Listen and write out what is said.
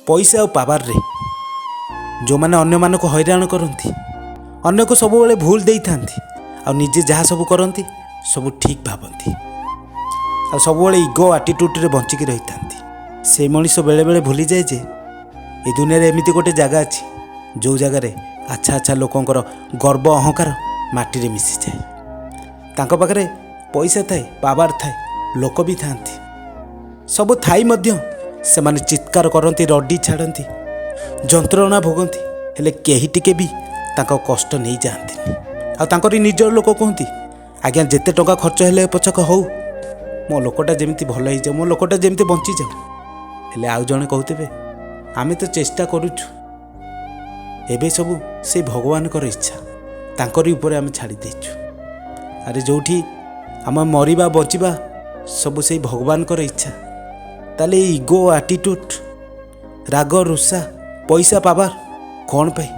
पैसा और पावर रे जो मैंने अन्य मानक हैरान करती अन्य को सब बेले भूल दे था आ निजे जहाँ सब करती सब ठीक भावती आ सब बेले इगो आटिट्यूड रे बंचिकी रही था से मनीष बेले बेले भूली जाए जे ए दुनिया रे एमिति गोटे जगह अच्छी जो जगार अच्छा अच्छा लोकंकर गर्व अहंकार माटी रे मिसी जाए तांको पाखरे पैसा थाए पावर थाए लोक भी थांती सब थाई मध्य से माने चित्कार करती रडी छाड़ती जंत्रणा भोगती हेले केही टिके भी तांको कष्ट नहीं जाती आ तांकरी निजर लोक कहती आज्ञा जेते टंका खर्च हेले पछक हो मो लोकटा जेमती भल हो जाऊ मो लोकटा जेमती बंची जाऊ हेले आउ जणे कहते आमे तो चेष्टा करूछु एबे सबू से भगवान कर इच्छा तांकरी ऊपर आमे छाड़ी देछु अरे जोठी आम मरिबा बचिबा सब से भगवान कर इच्छा ताले इगो आटिट्यूड राग रुषा पैसा पावर कौन पाई